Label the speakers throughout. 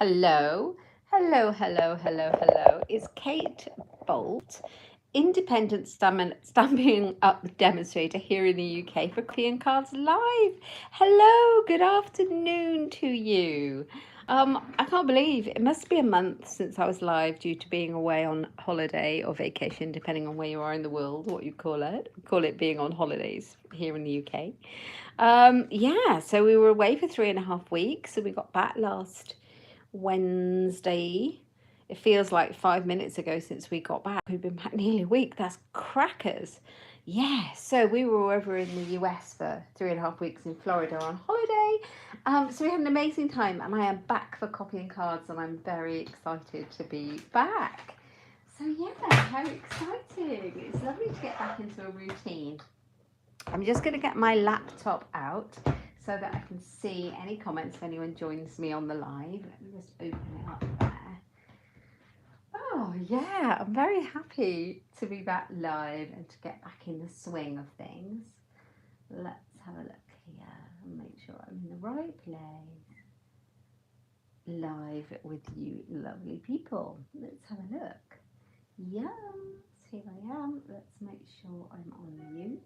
Speaker 1: Hello, hello. It's Kate Bolt, independent stamping up demonstrator here in the UK for Coffee and Cards Live. Hello, good afternoon to you. I can't believe it must be a month since I was live due to being away on holiday or vacation, depending on where you are in the world, what you call it. We call it being on holidays here in the UK. Yeah, so we were away for 3.5 weeks, so we got back last Wednesday. It feels like 5 minutes ago since we got back. We've been back nearly a week. That's crackers. Yeah, so we were over in the US for 3.5 weeks in Florida on holiday. So we had an amazing time, and I am back for Copy and Cards, and I'm very excited to be back. So yeah, how exciting. It's lovely to get back into a routine. I'm just going to get my laptop out so that I can see any comments if anyone joins me on the live. Let me just open it up there. Oh yeah, I'm very happy to be back live and to get back in the swing of things. Let's have a look here and make sure I'm in the right place. Live with you lovely people. Let's have a look. Yes, here I am. Let's make sure I'm on mute.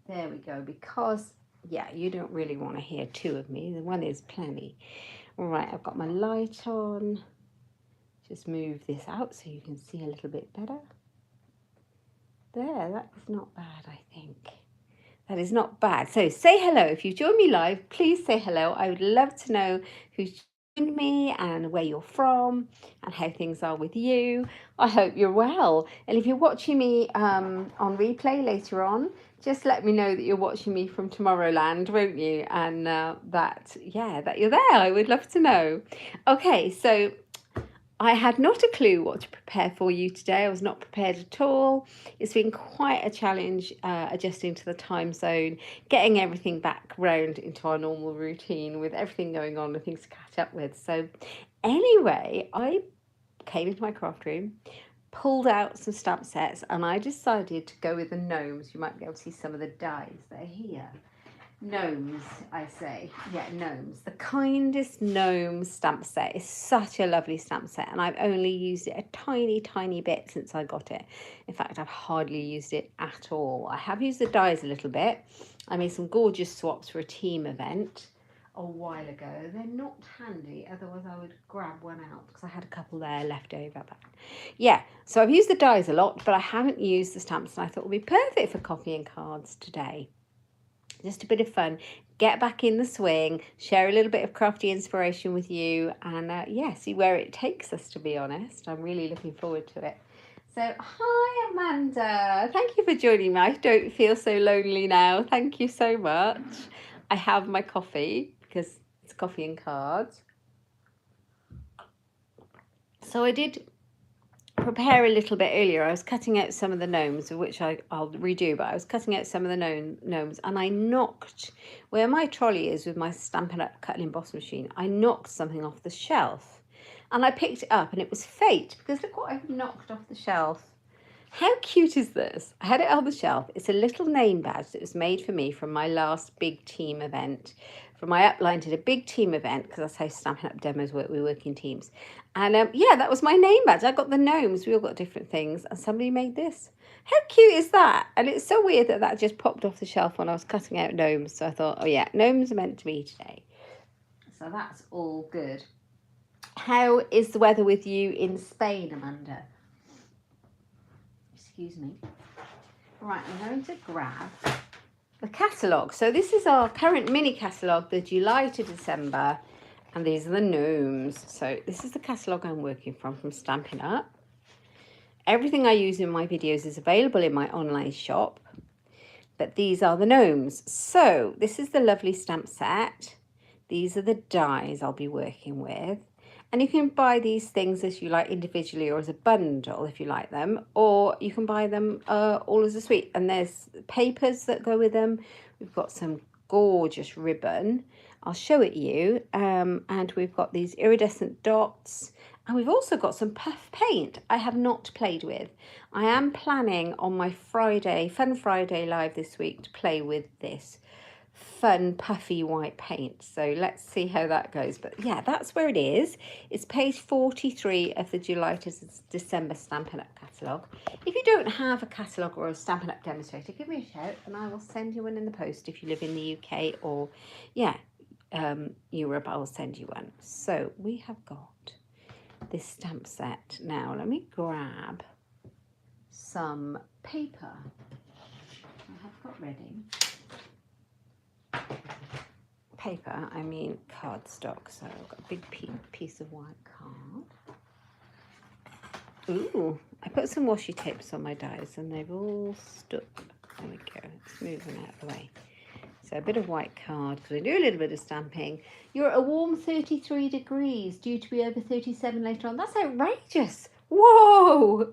Speaker 1: There we go, because, yeah, you don't really want to hear two of me. The one is plenty. All right, I've got my light on. Just move this out so you can see a little bit better. There, that is not bad, I think. That is not bad. So say hello. If you join me live, please say hello. I would love to know who's joined me and where you're from and how things are with you. I hope you're well. And if you're watching me on replay later on, just let me know that you're watching me from Tomorrowland, won't you? And that you're there. I would love to know. Okay, so I had not a clue what to prepare for you today. I was not prepared at all. It's been quite a challenge adjusting to the time zone, getting everything back round into our normal routine with everything going on and things to catch up with. So anyway, I came into my craft room, pulled out some stamp sets, and I decided to go with the gnomes. You might be able to see some of the dies. They're here. Gnomes, I say. Yeah, gnomes. The Kindest Gnomes stamp set is such a lovely stamp set, and I've only used it a tiny bit since I got it. In fact, I've hardly used it at all. I have used the dies a little bit. I made some gorgeous swaps for a team event a while ago. They're not handy, otherwise I would grab one out because I had a couple there left over. But yeah, so I've used the dies a lot, but I haven't used the stamps, and I thought would be perfect for Copy and Cards today. Just a bit of fun, get back in the swing, share a little bit of crafty inspiration with you, and see where it takes us, to be honest. I'm really looking forward to it. So, hi Amanda, thank you for joining me. I don't feel so lonely now. Thank you so much. I have my coffee because it's Coffee and Cards. So I did prepare a little bit earlier. I was cutting out some of the gnomes, which I'll redo, but I was cutting out some of the gnomes, and I knocked where my trolley is with my Stampin' Up cut and emboss machine. I knocked something off the shelf, and I picked it up, and it was fate, because look what I've knocked off the shelf. How cute is this? I had it on the shelf. It's a little name badge that was made for me from my last big team event. From my upline did a big team event, because that's how Stampin' Up demos work. We work in teams. And that was my name badge. I got the gnomes. We all got different things. And somebody made this. How cute is that? And it's so weird that that just popped off the shelf when I was cutting out gnomes. So I thought, oh yeah, gnomes are meant to be today. So that's all good. How is the weather with you in Spain, Amanda? Excuse me. Right, I'm going to grab the catalogue. So this is our current mini catalogue, the July to December, and these are the gnomes. So this is the catalogue I'm working from Stampin' Up. Everything I use in my videos is available in my online shop, but these are the gnomes. So this is the lovely stamp set. These are the dies I'll be working with. And you can buy these things as you like individually or as a bundle if you like them, or you can buy them all as a suite. And there's papers that go with them. We've got some gorgeous ribbon. I'll show it you. And we've got these iridescent dots. And we've also got some puff paint I have not played with. I am planning on my Fun Friday live this week to play with this fun puffy white paint. So let's see how that goes. But yeah, that's where it is. It's page 43 of the July to December Stampin' Up catalogue. If you don't have a catalogue or a Stampin' Up demonstrator, give me a shout and I will send you one in the post. If you live in the UK or Europe, I will send you one. So we have got this stamp set. Now let me grab some paper I have got ready. Paper, I mean cardstock. So I've got a big piece of white card. Ooh, I put some washi tapes on my dies and they've all stuck. There we go, it's moving out of the way. So a bit of white card, because we do a little bit of stamping. You're at a warm 33 degrees, due to be over 37 later on. That's outrageous. Whoa!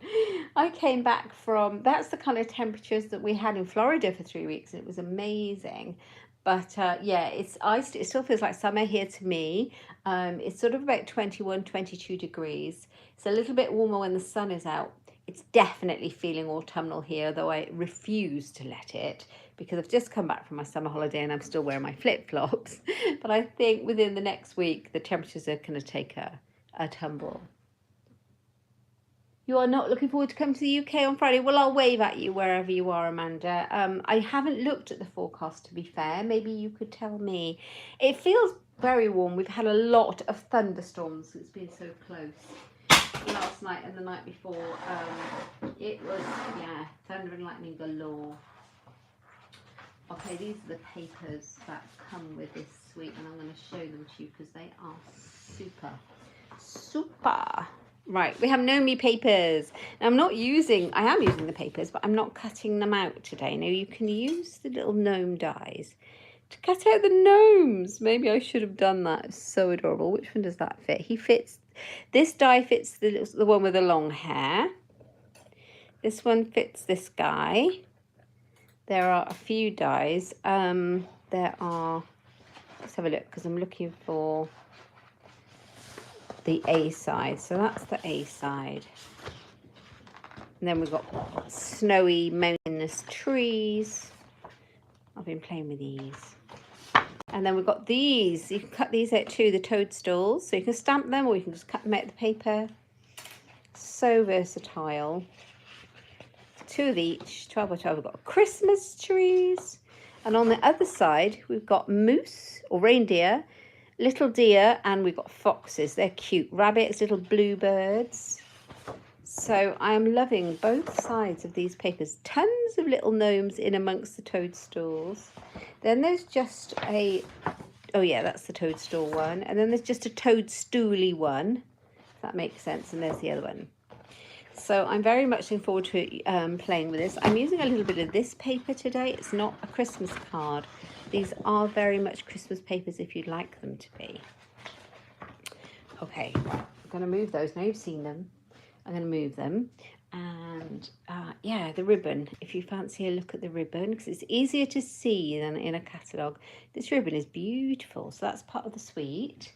Speaker 1: I came back from, that's the kind of temperatures that we had in Florida for 3 weeks. And it was amazing. But yeah, it's iced. It still feels like summer here to me. It's sort of about 21, 22 degrees. It's a little bit warmer when the sun is out. It's definitely feeling autumnal here, though I refuse to let it, because I've just come back from my summer holiday and I'm still wearing my flip-flops. But I think within the next week, the temperatures are going to take a tumble. You are not looking forward to coming to the UK on Friday? Well, I'll wave at you wherever you are, Amanda. I haven't looked at the forecast, to be fair. Maybe you could tell me. It feels very warm. We've had a lot of thunderstorms. It's been so close. Last night and the night before, it was, yeah, thunder and lightning galore. Okay, these are the papers that come with this suite, and I'm going to show them to you because they are super, super. Right, we have Nomi papers. Now, I am using the papers, but I'm not cutting them out today. Now, you can use the little gnome dies to cut out the gnomes. Maybe I should have done that. It's so adorable. Which one does that fit? This die fits the one with the long hair. This one fits this guy. There are a few dies. Let's have a look, because I'm looking for the A side. So that's the A side. And then we've got snowy mountainous trees. I've been playing with these. And then we've got these. You can cut these out too, the toadstools. So you can stamp them or you can just cut them out of the paper. So versatile. 2 of each, 12 by 12. We've got Christmas trees. And on the other side, we've got moose or reindeer, little deer, and we've got foxes. They're cute. Rabbits, little bluebirds. So I am loving both sides of these papers. Tons of little gnomes in amongst the toadstools. Then there's just oh yeah, that's the toadstool one. And then there's just a toadstooly one, if that makes sense. And there's the other one. So I'm very much looking forward to playing with this. I'm using a little bit of this paper today. It's not a Christmas card. These are very much Christmas papers if you'd like them to be. Okay, I'm going to move those. Now you've seen them. I'm going to move them. And yeah, the ribbon. If you fancy a look at the ribbon, because it's easier to see than in a catalogue. This ribbon is beautiful. So that's part of the suite.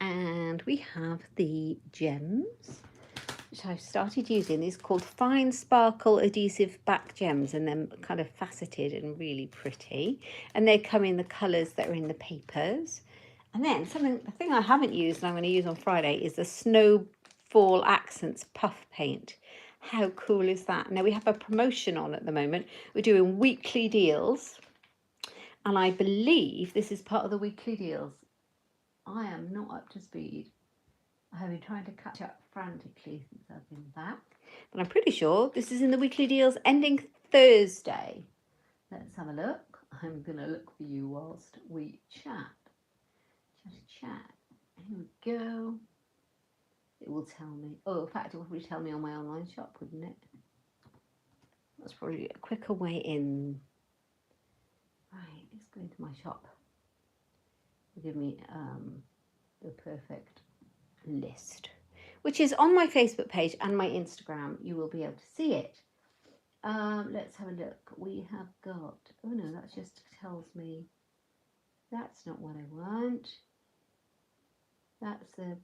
Speaker 1: And we have the gems, which I've started using. These are called Fine Sparkle Adhesive Back Gems, and they're kind of faceted and really pretty. And they come in the colours that are in the papers. And then the thing I haven't used and I'm going to use on Friday is the Snowfall Accents Puff Paint. How cool is that? Now we have a promotion on at the moment. We're doing weekly deals. And I believe this is part of the weekly deals. I am not up to speed. I have been trying to catch up frantically since I've been back. But I'm pretty sure this is in the weekly deals ending Thursday. Let's have a look. I'm going to look for you whilst we chat. Chat. Here we go. It will tell me. Oh, in fact, it will probably tell me on my online shop, wouldn't it? That's probably a quicker way in. Right, let's go into my shop. It'll give me the perfect list, which is on my Facebook page and my Instagram. You will be able to see it. Let's have a look. We have got, oh no, that just tells me that's not what I want. That's the,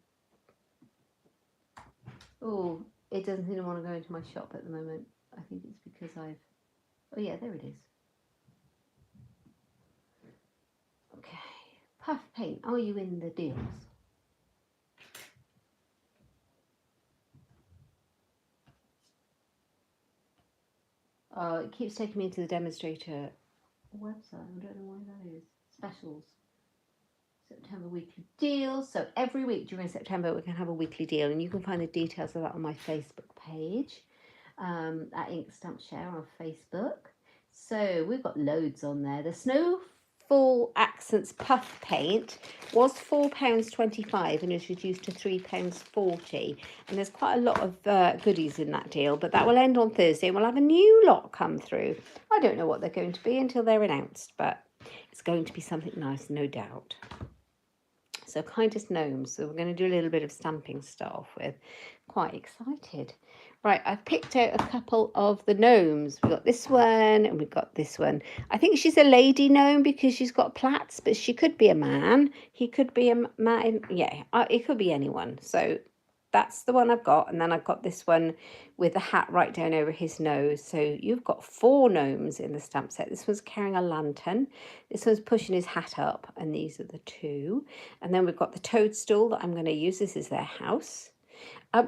Speaker 1: oh, it doesn't seem to want to go into my shop at the moment. I think it's because oh yeah, there it is. Puff paint, are you in the deals? It keeps taking me to the demonstrator website. I don't know why that is. Specials. September weekly deals. So every week during September we can have a weekly deal, and you can find the details of that on my Facebook page at Inkstampshare on Facebook. So we've got loads on there. The Snowfall Accents Puff Paint was £4.25 and is reduced to £3.40. And there's quite a lot of goodies in that deal, but that will end on Thursday and we'll have a new lot come through. I don't know what they're going to be until they're announced, but it's going to be something nice, no doubt. So Kindest Gnomes, so we're going to do a little bit of stamping to start off with. Quite excited. Right, I've picked out a couple of the gnomes. We've got this one and we've got this one. I think she's a lady gnome because she's got plaits, but she could be a man. He could be a man. Yeah, it could be anyone. So that's the one I've got. And then I've got this one with the hat right down over his nose. So you've got 4 gnomes in the stamp set. This one's carrying a lantern. This one's pushing his hat up. And these are the 2. And then we've got the toadstool that I'm going to use. This is their house.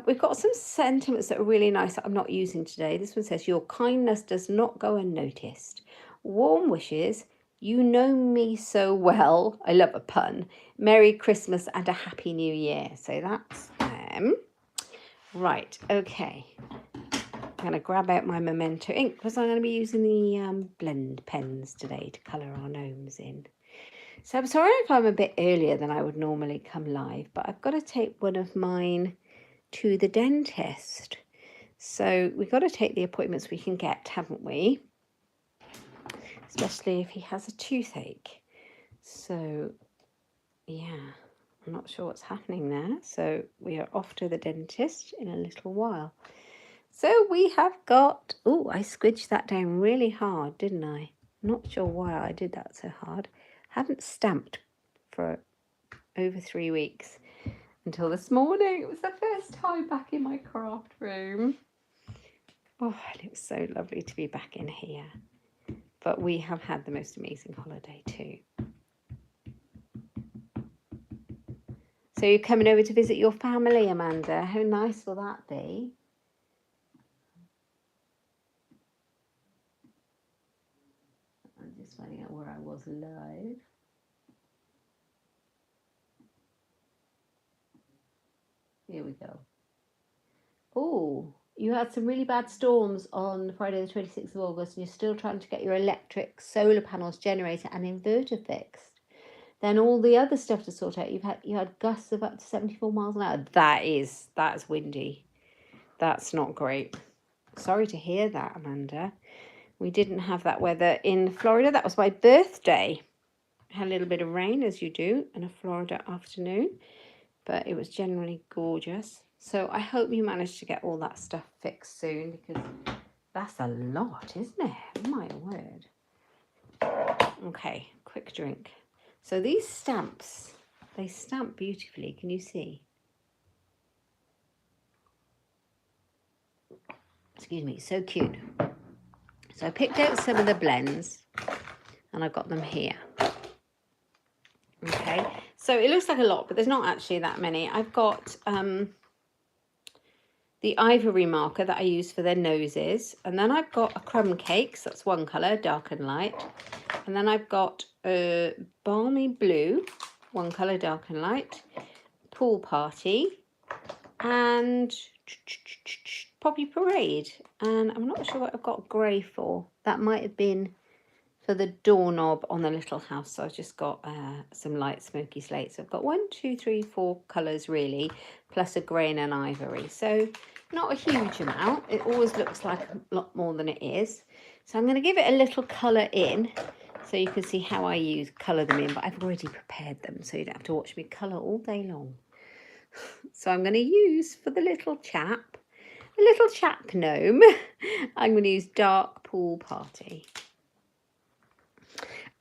Speaker 1: We've got some sentiments that are really nice that I'm not using today. This one says, your kindness does not go unnoticed. Warm wishes. You know me so well. I love a pun. Merry Christmas and a Happy New Year. So that's them. Right, okay. I'm going to grab out my Memento ink because I'm going to be using the blend pens today to colour our gnomes in. So I'm sorry if I'm a bit earlier than I would normally come live, but I've got to take one of mine to the dentist. So we've got to take the appointments we can get, haven't we? Especially if he has a toothache. So yeah, I'm not sure what's happening there. So we are off to the dentist in a little while. So we have got, oh, I squidged that down really hard, didn't I? Not sure why I did that so hard. Haven't stamped for over 3 weeks. Until this morning. It was the first time back in my craft room. Oh, and it was so lovely to be back in here. But we have had the most amazing holiday too. So you're coming over to visit your family, Amanda. How nice will that be? I'm just finding out where I was live. Here we go. Oh, you had some really bad storms on Friday the 26th of August and you're still trying to get your electric, solar panels, generator and inverter fixed. Then all the other stuff to sort out. You had gusts of up to 74 miles an hour. That's windy. That's not great. Sorry to hear that, Amanda. We didn't have that weather in Florida. That was my birthday. Had a little bit of rain, as you do, in a Florida afternoon. But it was generally gorgeous. So I hope you managed to get all that stuff fixed soon, because that's a lot, isn't it? My word. Okay, quick drink. So these stamps, they stamp beautifully. Can you see? Excuse me, so cute. So I picked out some of the blends and I've got them here. Okay, so it looks like a lot, but there's not actually that many. I've got the ivory marker that I use for their noses. And then I've got a crumb cakes, that's one colour, dark and light. And then I've got a balmy blue, one colour, dark and light, pool party, and poppy parade. And I'm not sure what I've got grey for. That might have been for the doorknob on the little house. So I've just got some light smoky slate. So I've got 1, 2, 3, 4 colours really, plus a grey and an ivory. So not a huge amount. It always looks like a lot more than it is. So I'm going to give it a little colour in so you can see how I colour them in. But I've already prepared them so you don't have to watch me colour all day long. So I'm going to use for the little chap, a little chap gnome, I'm going to use dark pool party.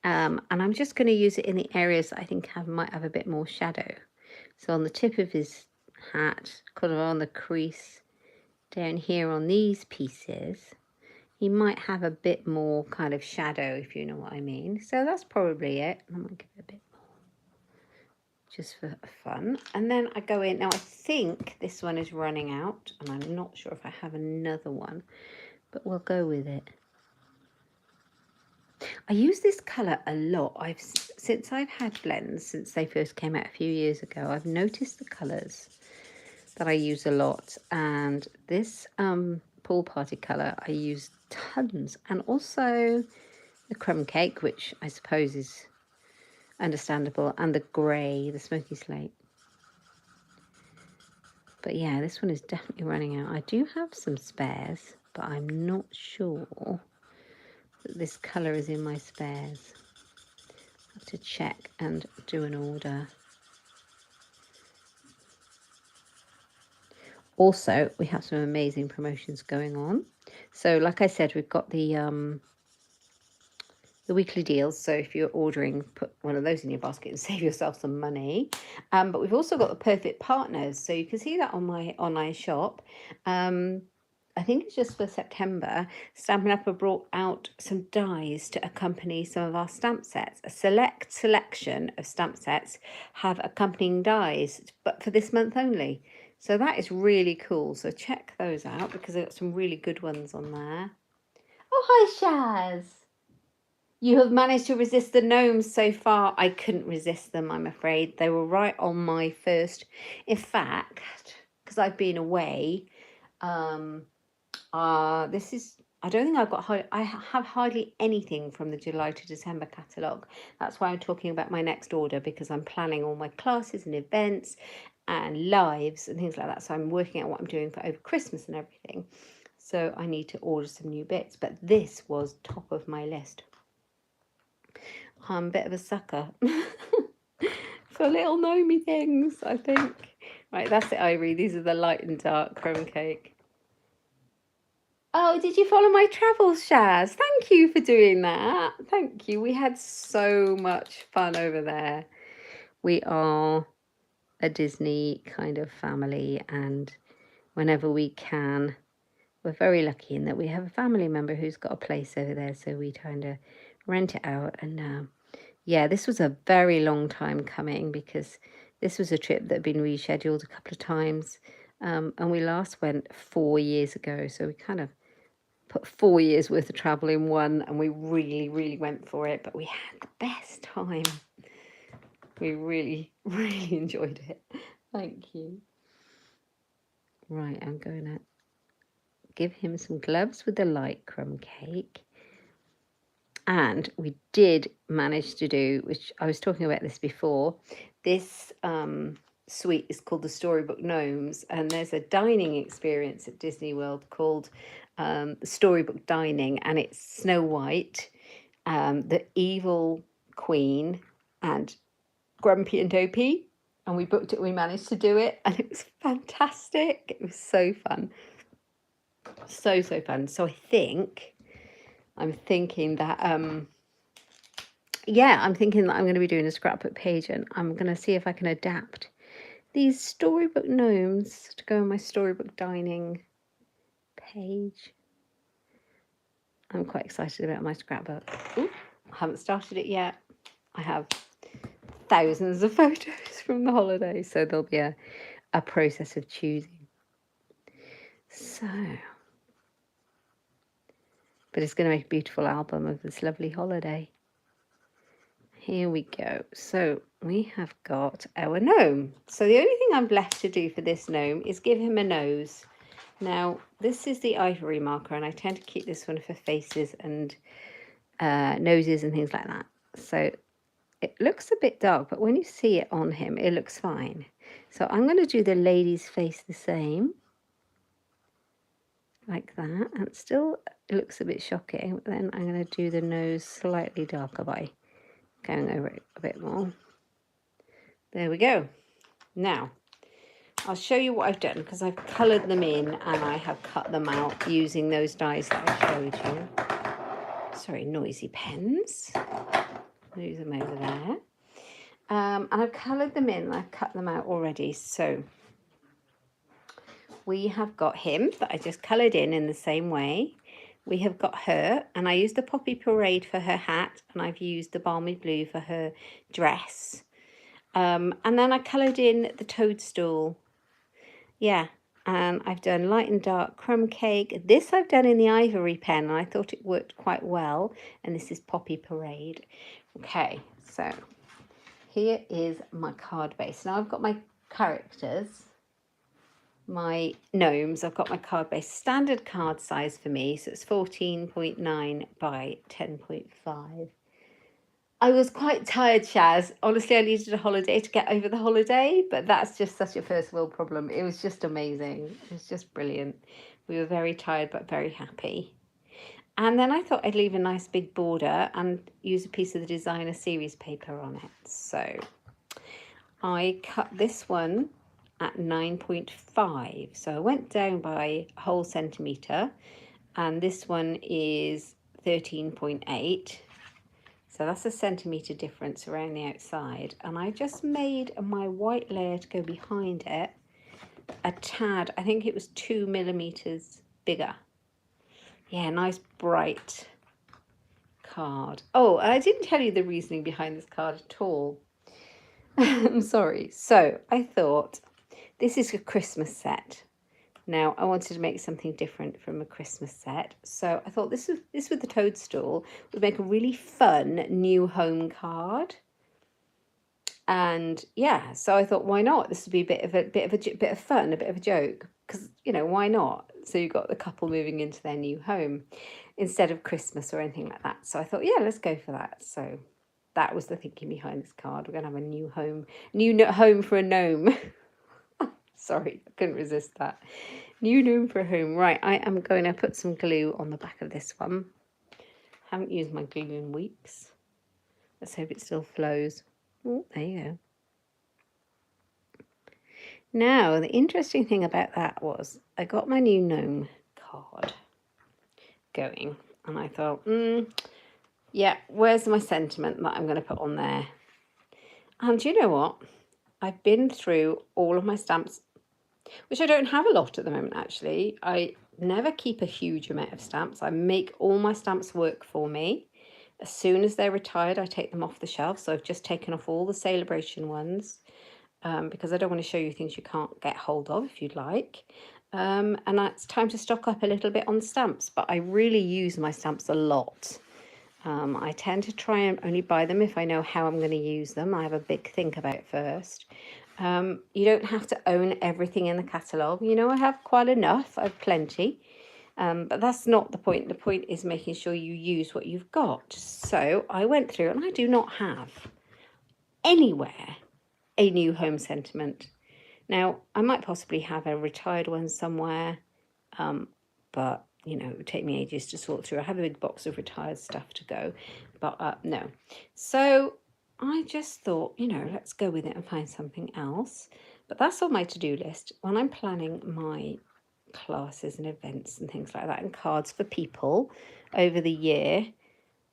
Speaker 1: And I'm just going to use it in the areas that I think might have a bit more shadow. So on the tip of his hat, kind of on the crease, down here on these pieces, he might have a bit more kind of shadow, if you know what I mean. So that's probably it. I'm going to give it a bit more. just for fun. And then I go in. Now, I think this one is running out, and I'm not sure if I have another one, but we'll go with it. I use this colour a lot. Since I've had blends, since they first came out a few years ago, I've noticed the colours that I use a lot. And this pool party colour I use tons. And also the crumb cake, which I suppose is understandable, and the grey, the smoky slate. But yeah, this one is definitely running out. I do have some spares, but I'm not sure that this colour is in my spares. I have to check and do an order. Also, we have some amazing promotions going on. So like I said, we've got the weekly deals. So if you're ordering, put one of those in your basket and save yourself some money. But we've also got the perfect partners. So you can see that on my online shop. I think it's just for September. Stampin' Up have brought out some dies to accompany some of our stamp sets. A select selection of stamp sets have accompanying dies, but for this month only. So that is really cool. So check those out because they've got some really good ones on there. Oh, hi, Shaz. You have managed to resist the gnomes so far. I couldn't resist them, I'm afraid. They were right on my first. In fact, because I've been away, this is, I don't think I have hardly anything from the July to December catalogue. That's why I'm talking about my next order, because I'm planning all my classes and events and lives and things like that. So I'm working out what I'm doing for over Christmas and everything. So I need to order some new bits, but this was top of my list. I'm a bit of a sucker for little gnomey things, I think. Right, that's it, Ivory. These are the light and dark crumb cake. Oh, did you follow my travels, Shaz? Thank you for doing that. Thank you. We had so much fun over there. We are a Disney kind of family, and whenever we can, we're very lucky in that we have a family member who's got a place over there, so we kind of rent it out. And yeah, this was a very long time coming, because this was a trip that had been rescheduled a couple of times, and we last went 4 years ago, so we kind of put 4 years worth of travel in one, and we really went for it. But we had the best time. We really enjoyed it. Thank you. Right, I'm going to give him some gloves with the light crumb cake. And we did manage to do, which I was talking about this before, this suite is called the Storybook Gnomes, and there's a dining experience at Disney World called Storybook Dining, and it's Snow White, the evil queen, and Grumpy and Dopey, and we booked it. We managed to do it, and it was fantastic. It was so fun, so fun. So I'm thinking that yeah, I'm thinking that I'm going to be doing a scrapbook page, and I'm going to see if I can adapt these storybook gnomes to go on my storybook dining page. I'm quite excited about my scrapbook. Ooh, I haven't started it yet. I have thousands of photos from the holidays, so there'll be a process of choosing. So, but it's going to make a beautiful album of this lovely holiday. Here we go. So we have got our gnome. So the only thing I'm left to do for this gnome is give him a nose. Now, this is the ivory marker, and I tend to keep this one for faces and noses and things like that. So it looks a bit dark, but when you see it on him, it looks fine. So I'm going to do the lady's face the same, like that. And still it looks a bit shocking, but then I'm going to do the nose slightly darker by going over it a bit more. There we go. Now, I'll show you what I've done, because I've coloured them in and I have cut them out using those dies that I showed you. Sorry, noisy pens. Move them over there. And I've coloured them in and I've cut them out already. So we have got him that I just coloured in the same way. We have got her, and I used the Poppy Parade for her hat, and I've used the Balmy Blue for her dress. And then I coloured in the toadstool. Yeah, and I've done light and dark crumb cake. This I've done in the ivory pen, and I thought it worked quite well. And this is Poppy Parade. Okay, so here is my card base. Now I've got my characters, my gnomes. I've got my card base, standard card size for me, so it's 14.9 by 10.5. I was quite tired, Shaz. Honestly, I needed a holiday to get over the holiday, but that's just such a first world problem. It was just amazing. It was just brilliant. We were very tired, but very happy. And then I thought I'd leave a nice big border and use a piece of the designer series paper on it. So I cut this one at 9.5. So I went down by a whole centimetre, and this one is 13.8. So that's a centimetre difference around the outside. And I just made my white layer to go behind it a tad, I think it was 2 millimetres bigger. Yeah, nice bright card. Oh, and I didn't tell you the reasoning behind this card at all. I'm sorry. So I thought this is a Christmas set. Now I wanted to make something different from a Christmas set. So I thought this with the toadstool would make a really fun new home card. And yeah, so I thought, why not? This would be a bit of fun, a bit of a joke, because you know, why not? So you've got the couple moving into their new home instead of Christmas or anything like that. So I thought, yeah, let's go for that. So that was the thinking behind this card. We're gonna have a new home for a gnome. Sorry, I couldn't resist that. New gnome for a home. Right, I am going to put some glue on the back of this one. Haven't used my glue in weeks. Let's hope it still flows. Oh, there you go. Now, the interesting thing about that was I got my new gnome card going, and I thought, yeah, where's my sentiment that I'm going to put on there? And you know what? I've been through all of my stamps, which I don't have a lot at the moment, actually. I never keep a huge amount of stamps. I make all my stamps work for me. As soon as they're retired, I take them off the shelf. So I've just taken off all the Celebration ones. Because I don't want to show you things you can't get hold of if you'd like. And it's time to stock up a little bit on stamps, but I really use my stamps a lot. I tend to try and only buy them if I know how I'm going to use them. I have a big think about first. You don't have to own everything in the catalogue. You know, I have quite enough. I have plenty. But that's not the point. The point is making sure you use what you've got. So I went through, and I do not have anywhere a new home sentiment. Now, I might possibly have a retired one somewhere, but, you know, it would take me ages to sort through. I have a big box of retired stuff to go, but no. So I just thought, you know, let's go with it and find something else. But that's on my to-do list when I'm planning my classes and events and things like that, and cards for people over the year,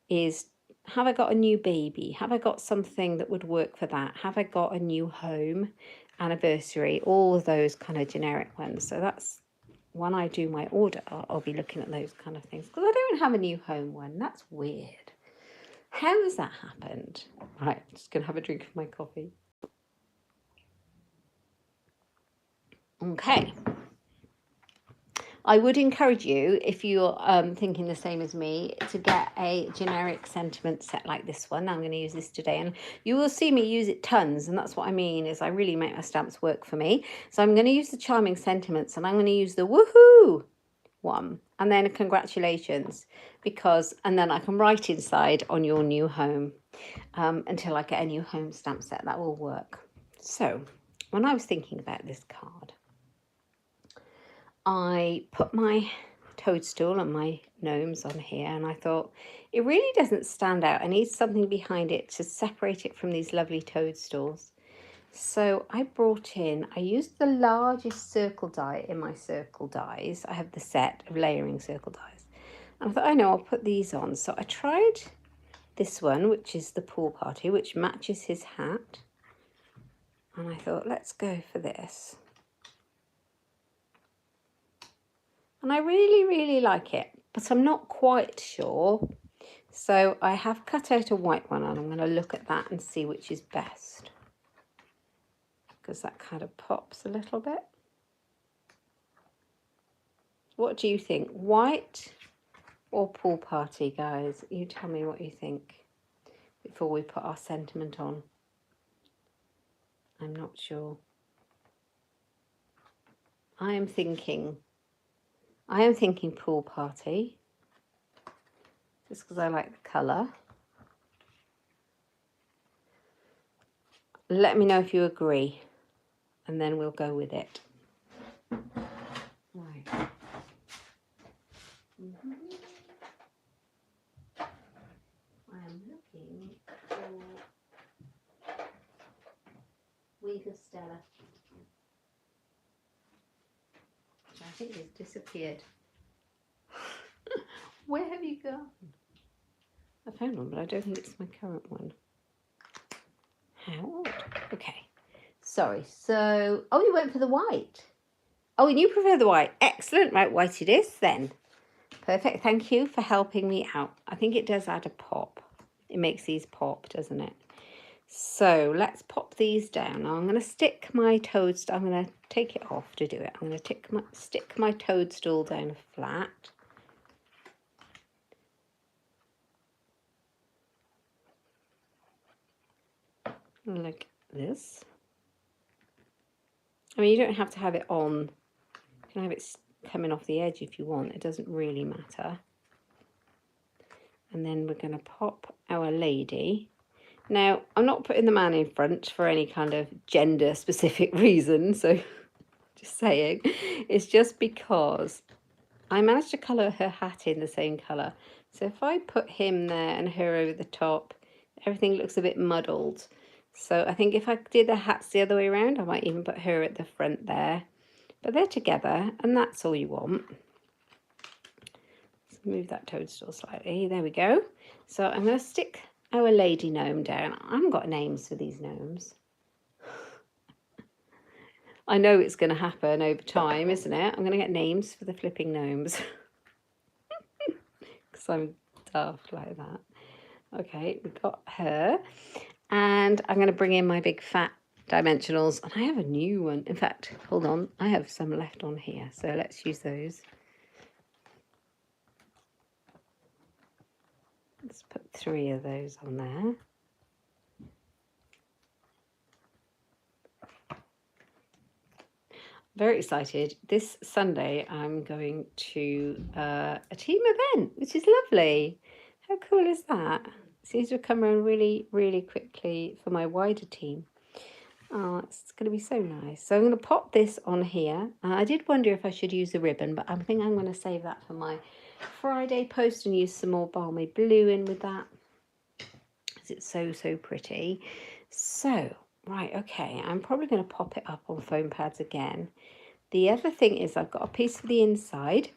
Speaker 1: is, have I got a new baby? Have I got something that would work for that? Have I got a new home, anniversary, all of those kind of generic ones? So that's when I do my order, I'll be looking at those kind of things, because I don't have a new home one. That's weird. How has that happened? Right, I'm just going to have a drink of my coffee. Okay. I would encourage you, if you're thinking the same as me, to get a generic sentiment set like this one. I'm going to use this today, and you will see me use it tons, and that's what I mean, is I really make my stamps work for me. So I'm going to use the charming sentiments, and I'm going to use the woohoo one, and then a congratulations, and then I can write inside on your new home until I get a new home stamp set. That will work. So when I was thinking about this card, I put my toadstool and my gnomes on here, and I thought it really doesn't stand out. I need something behind it to separate it from these lovely toadstools. So I used the largest circle die in my circle dies. I have the set of layering circle dies. And I thought, I know, I'll put these on. So I tried this one, which is the pool party, which matches his hat. And I thought, let's go for this. And I really, really like it, but I'm not quite sure. So I have cut out a white one, and I'm going to look at that and see which is best. because that kind of pops a little bit. What do you think? White or pool party, guys? You tell me what you think before we put our sentiment on. I'm not sure. I am thinking pool party, just because I like the colour. Let me know if you agree, and then we'll go with it. Right. I am looking for Weaver Stella, which I think has disappeared. Where have you gone? I found one, but I don't think it's my current one. How odd. Okay. Sorry. So, oh, you went for the white. Oh, and you prefer the white. Excellent. Right, white it is then. Perfect. Thank you for helping me out. I think it does add a pop. It makes these pop, doesn't it? So let's pop these down. Now I'm going to stick my toadstool. I'm going to take it off to do it. I'm going to stick my toadstool down flat. Like this. I mean, you don't have to have it on. You can have it coming off the edge if you want. It doesn't really matter. And then we're going to pop our lady. Now, I'm not putting the man in front for any kind of gender specific reason. So just saying, it's just because I managed to colour her hat in the same colour. So if I put him there and her over the top, everything looks a bit muddled. So I think if I did the hats the other way around, I might even put her at the front there. But they're together, and that's all you want. Let's move that toadstool slightly. There we go. So I'm going to stick our lady gnome down. I haven't got names for these gnomes. I know it's going to happen over time, isn't it? I'm going to get names for the flipping gnomes. Because I'm daft like that. Okay, we've got her. And I'm going to bring in my big fat dimensionals. And I have a new one. In fact, hold on. I have some left on here. So let's use those. Let's put 3 of those on there. Very excited. This Sunday I'm going to a team event, which is lovely. How cool is that? Seems to come around really, really quickly for my wider team. Oh, it's going to be so nice. So I'm going to pop this on here. I did wonder if I should use a ribbon, but I think I'm going to save that for my Friday post and use some more balmy blue in with that. Because it's so, so pretty. So, right, okay. I'm probably going to pop it up on foam pads again. The other thing is I've got a piece for the inside.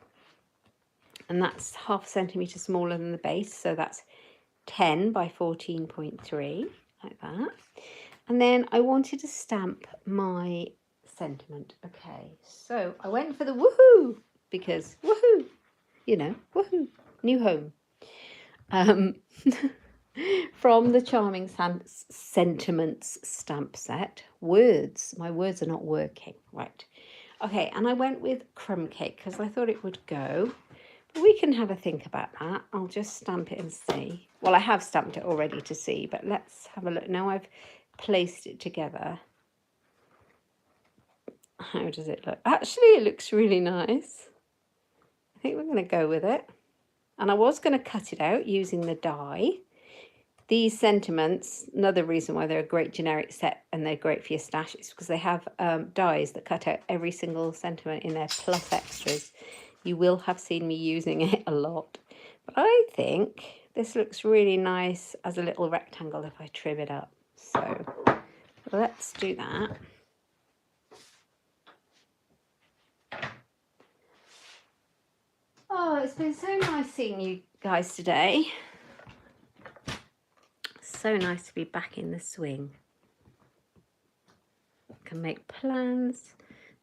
Speaker 1: And that's 0.5 centimetre smaller than the base. So that's 10 by 14.3, like that. And then I wanted to stamp my sentiment. Okay, so I went for the woohoo, because woohoo, you know, woohoo, new home. From the Charming Sentiments stamp set. Words, my words are not working, right. Okay, and I went with crumb cake because I thought it would go. We can have a think about that. I'll just stamp it and see. Well, I have stamped it already to see, but let's have a look. Now I've placed it together. How does it look? Actually, it looks really nice. I think we're going to go with it. And I was going to cut it out using the die. These sentiments, another reason why they're a great generic set and they're great for your stash is because they have dies that cut out every single sentiment in there, plus extras. You will have seen me using it a lot. But I think this looks really nice as a little rectangle if I trim it up. So let's do that. Oh, it's been so nice seeing you guys today. So nice to be back in the swing. Can make plans.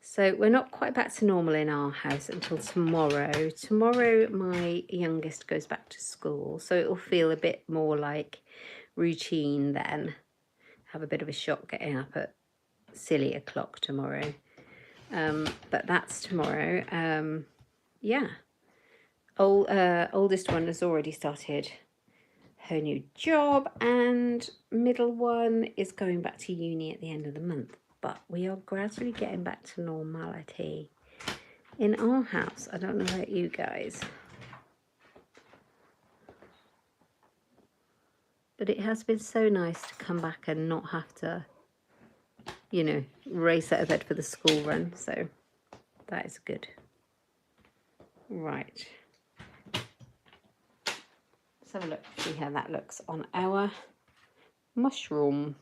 Speaker 1: So we're not quite back to normal in our house until tomorrow. Tomorrow my youngest goes back to school, so it will feel a bit more like routine then. Have a bit of a shock getting up at silly o'clock tomorrow. But that's tomorrow. Yeah. Oldest one has already started her new job, and middle one is going back to uni at the end of the month. But we are gradually getting back to normality in our house. I don't know about you guys, but it has been so nice to come back and not have to, you know, race out of bed for the school run. So that is good. Right. Let's have a look, see how that looks on our mushroom.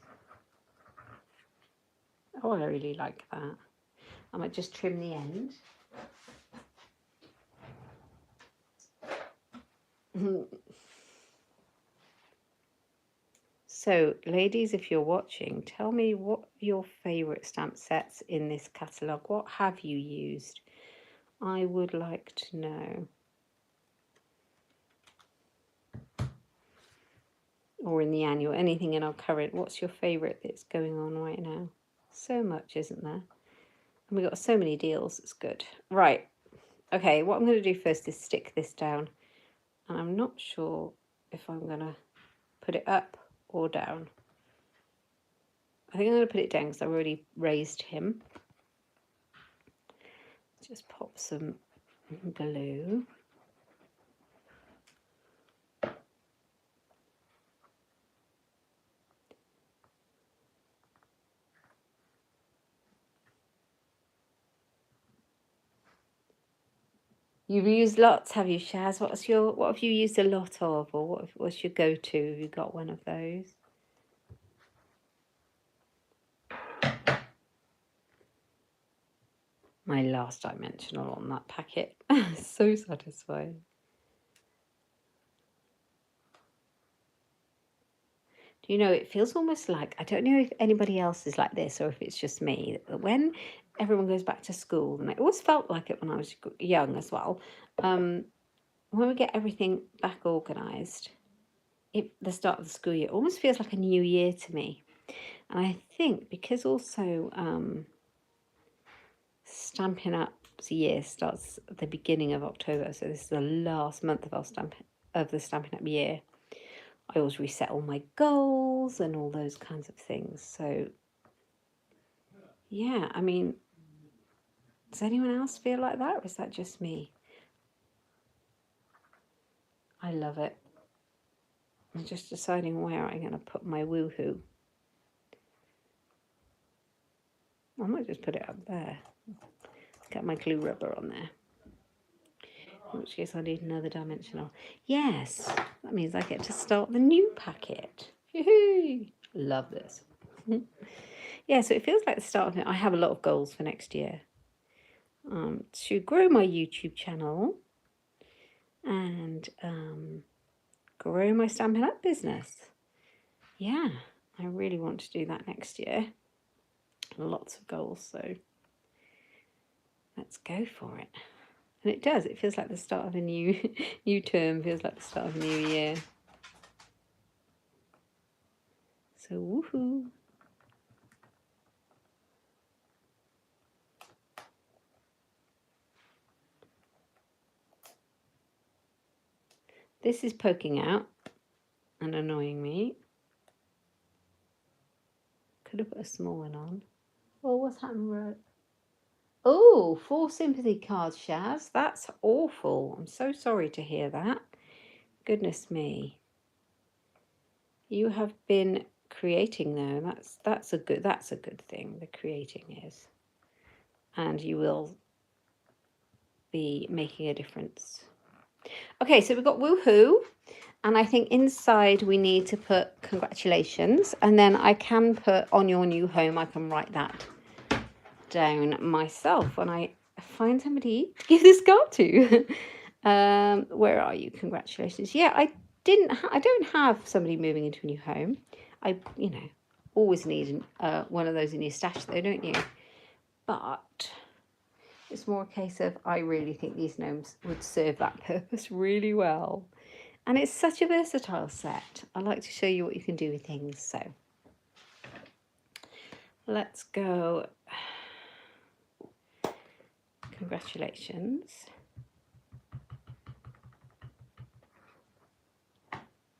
Speaker 1: Oh, I really like that. I might just trim the end. So, ladies, if you're watching, tell me what your favourite stamp sets in this catalogue. What have you used? I would like to know. Or in the annual, anything in our current. What's your favourite that's going on right now? So much, isn't there? And we got so many deals. It's good. Right. Okay, what I'm going to do first is stick this down. And I'm not sure if I'm going to put it up or down. I think I'm going to put it down because I've already raised him. Just pop some glue. You've used lots, have you, Shaz? What have you used a lot of, or what's your go-to? Have you got one of those? My last dimensional on that packet. So satisfying. Do you know, it feels almost like, I don't know if anybody else is like this or if it's just me, when everyone goes back to school, and it always felt like it when I was young as well, when we get everything back organised, the start of the school year almost feels like a new year to me. And I think because also Stampin' Up's year starts at the beginning of October, so this is the last month of the Stampin' Up year. I always reset all my goals and all those kinds of things. So yeah, I mean, does anyone else feel like that, or is that just me? I love it. I'm just deciding where I'm going to put my woohoo. I might just put it up there. Get my glue rubber on there. In which case I need another dimensional. Yes, that means I get to start the new packet. Yoo-hoo! Love this. Yeah, so it feels like the start of it. I have a lot of goals for next year. To grow my YouTube channel and grow my Stampin' Up business. Yeah, I really want to do that next year. Lots of goals, so let's go for it. And it does, it feels like the start of a new term, feels like the start of a new year. So woohoo. This is poking out and annoying me. Could have put a small one on. Oh, what's happened? Oh, 4 sympathy cards, Shaz. That's awful. I'm so sorry to hear that. Goodness me. You have been creating though. That's a good thing. The creating is. And you will be making a difference. Okay, so we've got woohoo. And I think inside we need to put congratulations. And then I can put on your new home, I can write that down myself when I find somebody to give this card to. Where are you? Congratulations. Yeah, I don't have somebody moving into a new home. I, always need one of those in your stash though, don't you? But it's more a case of I really think these gnomes would serve that purpose really well. And it's such a versatile set. I like to show you what you can do with things. So let's go. Congratulations.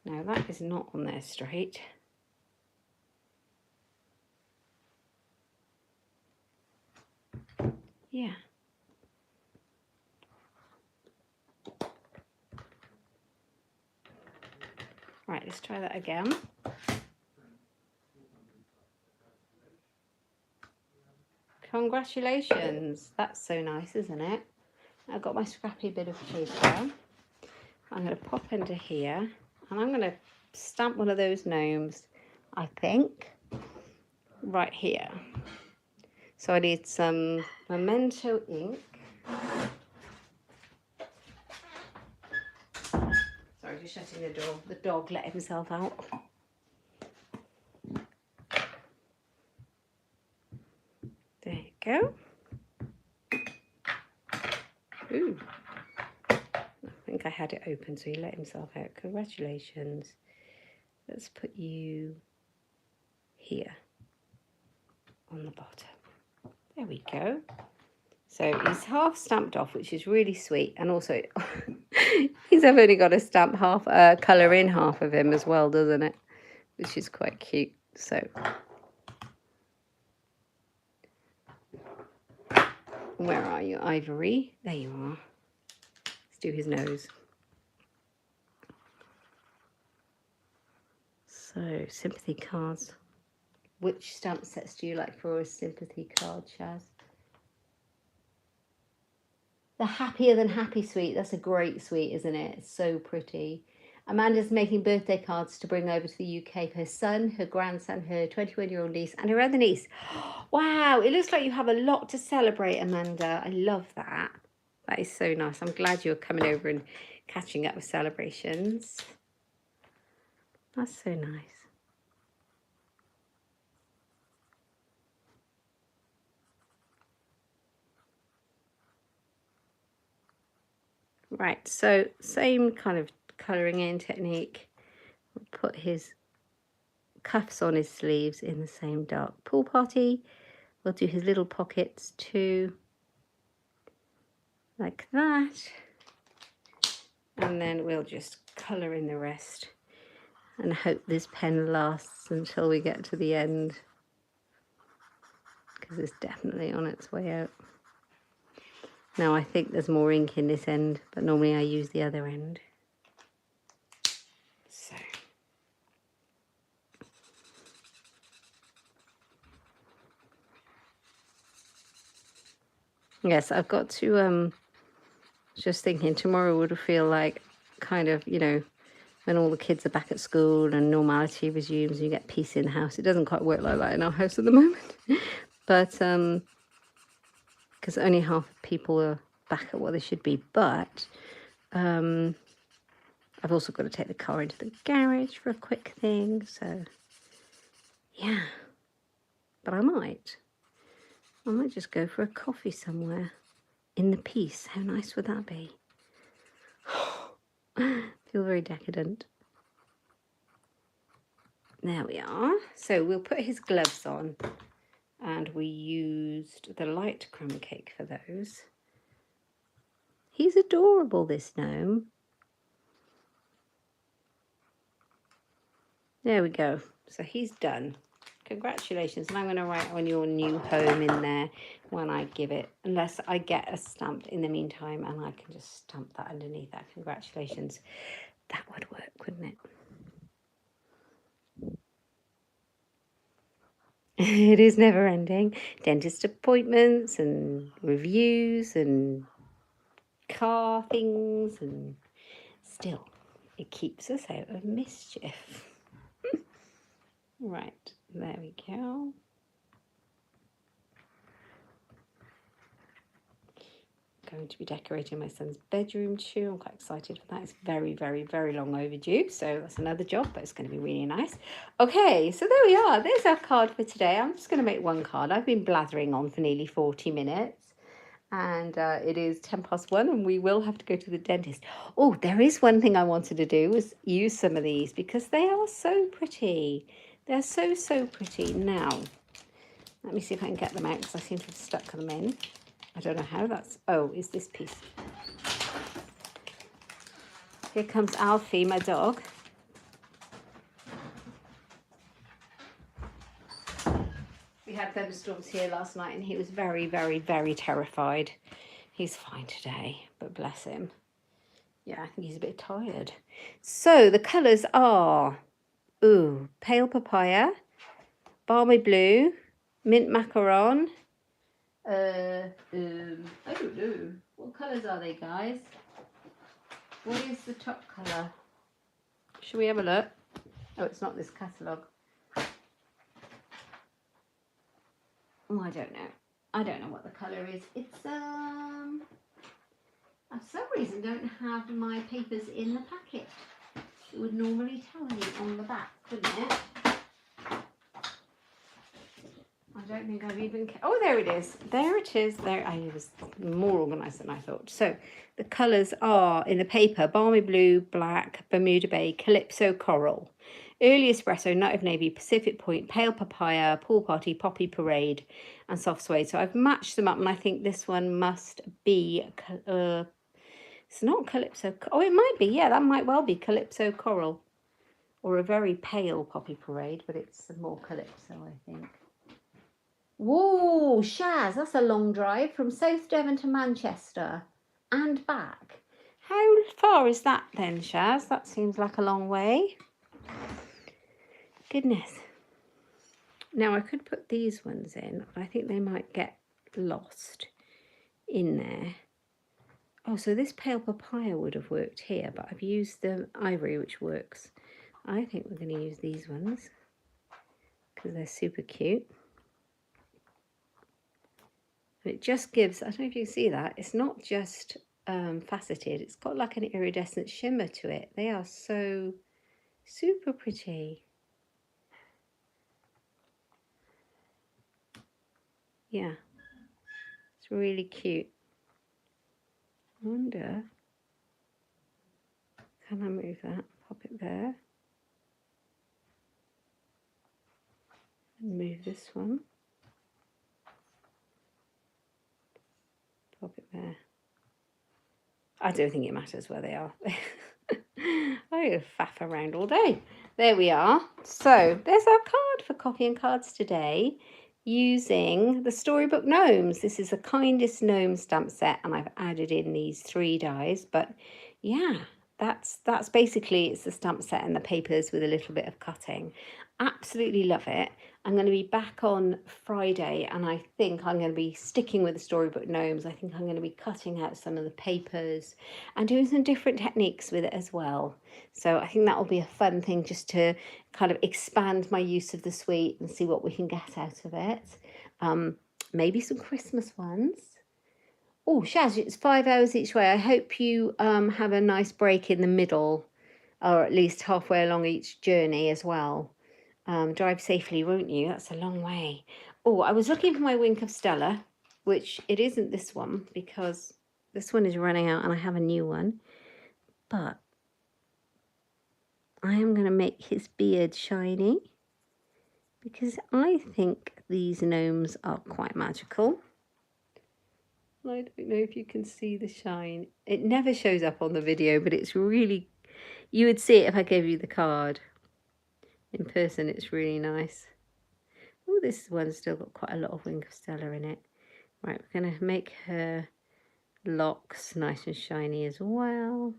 Speaker 1: Now that is not on there straight. Yeah. Right, let's try that again. Congratulations. That's so nice, isn't it? I've got my scrappy bit of paper. I'm going to pop into here and I'm going to stamp one of those gnomes, I think, right here. So I need some Memento ink. Sorry, just shutting the door. The dog let himself out. There you go. Ooh. I think I had it open, so he let himself out. Congratulations. Let's put you here on the bottom. There we go. So he's half stamped off, which is really sweet. And also, he's only got to stamp half, colour in half of him as well, doesn't it? Which is quite cute. So, where are you, Ivory? There you are. Let's do his nose. So, sympathy cards. Which stamp sets do you like for a sympathy card, Shaz? The Happier Than Happy suite. That's a great suite, isn't it? It's so pretty. Amanda's making birthday cards to bring over to the UK for her son, her grandson, her 21-year-old niece, and her other niece. Wow, it looks like you have a lot to celebrate, Amanda. I love that. That is so nice. I'm glad you're coming over and catching up with celebrations. That's so nice. Right, so same kind of colouring in technique. We'll put his cuffs on his sleeves in the same dark. Pool party. We'll do his little pockets too, like that. And then we'll just colour in the rest and hope this pen lasts until we get to the end, because it's definitely on its way out. Now I think there's more ink in this end, but normally I use the other end. So yes, I've got to just thinking tomorrow would feel like kind of, you know, when all the kids are back at school and normality resumes and you get peace in the house. It doesn't quite work like that in our house at the moment. But because only half the people are back at what they should be. But I've also got to take the car into the garage for a quick thing. So yeah, but I might just go for a coffee somewhere in the peace. How nice would that be? Feel very decadent. There we are. So we'll put his gloves on, and we used the light crumb cake for those. He's adorable, this gnome. There we go. So he's done. Congratulations. And I'm going to write on your new home in there when I give it, unless I get a stamp in the meantime and I can just stamp that underneath that. Congratulations. That would work, wouldn't it? It is never ending. Dentist appointments and reviews and car things, and still it keeps us out of mischief. Right, there we go. Going to be decorating my son's bedroom too. I'm quite excited for that. It's very, very, very long overdue. So that's another job, but it's going to be really nice. Okay, so there we are. There's our card for today. I'm just going to make one card. I've been blathering on for nearly 40 minutes. And it is 1:10 and we will have to go to the dentist. Oh, there is one thing I wanted to do was use some of these because they are so pretty. They're so, so pretty. Now, Let me see if I can get them out because I seem to have stuck them in. I don't know how that's... Oh, is this piece. Here comes Alfie, my dog. We had thunderstorms here last night and he was very, very, very terrified. He's fine today, but bless him. Yeah, I think he's a bit tired. So the colours are, pale papaya, balmy blue, mint macaron. I don't know. What colours are they, guys? What is the top colour? Shall we have a look? Oh, it's not this catalogue. Oh, I don't know. I don't know what the colour is. It's, for some reason, don't have my papers in the packet. It would normally tell me on the back, wouldn't it? I don't think I've even... Oh, there it is. There it is. There. I was more organised than I thought. So the colours are, in the paper, balmy blue, black, Bermuda Bay, Calypso Coral, Early Espresso, Night of Navy, Pacific Point, Pale Papaya, Pool Party, Poppy Parade, and Soft Suede. So I've matched them up, and I think this one must be... it's not Calypso... Oh, it might be. Yeah, that might well be Calypso Coral. Or a very pale Poppy Parade, but it's more Calypso, I think. Whoa, Shaz, that's a long drive from South Devon to Manchester and back. How far is that then, Shaz? That seems like a long way. Goodness. Now, I could put these ones in. I think they might get lost in there. Oh, so this pale papaya would have worked here, but I've used the ivory, which works. I think we're going to use these ones because they're super cute. And it just gives, I don't know if you can see that, it's not just faceted, it's got like an iridescent shimmer to it. They are so super pretty. Yeah, it's really cute. I wonder, can I move that? Pop it there. And move this one. Pop it there. I don't think it matters where they are. I faff around all day. There we are. So there's our card for copying cards today using the Storybook Gnomes. This is a Kindest Gnomes stamp set, and I've added in these 3 dies. But yeah, that's basically, it's the stamp set and the papers with a little bit of cutting. Absolutely love it. I'm going to be back on Friday, and I think I'm going to be sticking with the Storybook Gnomes. I think I'm going to be cutting out some of the papers and doing some different techniques with it as well. So I think that will be a fun thing, just to kind of expand my use of the suite and see what we can get out of it. Maybe some Christmas ones. Oh, Shaz, it's 5 hours each way. I hope you have a nice break in the middle, or at least halfway along each journey as well. Drive safely, won't you? That's a long way. Oh, I was looking for my Wink of Stella, which it isn't this one because this one is running out and I have a new one. But I am going to make his beard shiny because I think these gnomes are quite magical. I don't know if you can see the shine. It never shows up on the video, but it's really... You would see it if I gave you the card. In person, it's really nice. Oh, this one's still got quite a lot of Wink of Stella in it. Right, we're going to make her locks nice and shiny as well.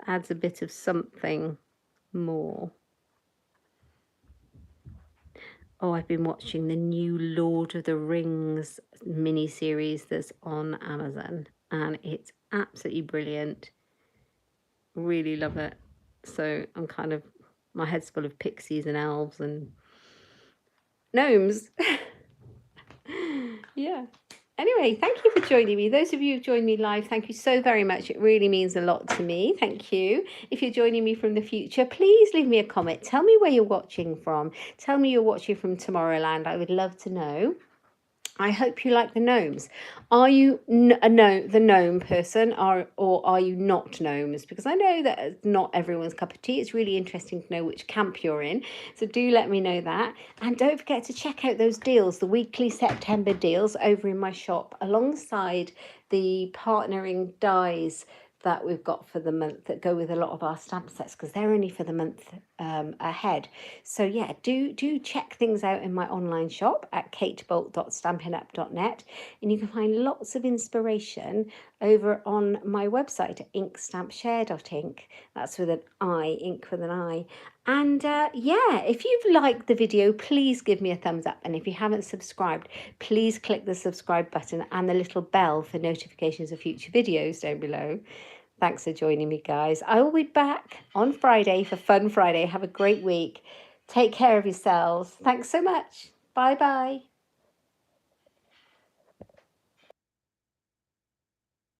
Speaker 1: Adds a bit of something more. Oh, I've been watching the new Lord of the Rings mini-series that's on Amazon, and it's absolutely brilliant. Really love it. So I'm kind of, my head's full of pixies and elves and gnomes. Yeah. Anyway, thank you for joining me. Those of you who've joined me live, thank you so very much. It really means a lot to me. Thank you. If you're joining me from the future, please leave me a comment. Tell me where you're watching from. Tell me you're watching from Tomorrowland. I would love to know. I hope you like the gnomes. Are you the gnome person, or are you not gnomes? Because I know that it's not everyone's cup of tea. It's really interesting to know which camp you're in. So do let me know that. And don't forget to check out those deals, the weekly September deals over in my shop, alongside the partnering dies that we've got for the month that go with a lot of our stamp sets, because they're only for the month ahead. So yeah, do check things out in my online shop at katebolt.stampinup.net, and you can find lots of inspiration over on my website at inkstampshare.ink. That's with an I, ink with an I. And yeah, if you've liked the video, please give me a thumbs up. And if you haven't subscribed, please click the subscribe button and the little bell for notifications of future videos down below. Thanks for joining me, guys. I will be back on Friday for Fun Friday. Have a great week. Take care of yourselves. Thanks so much. Bye bye.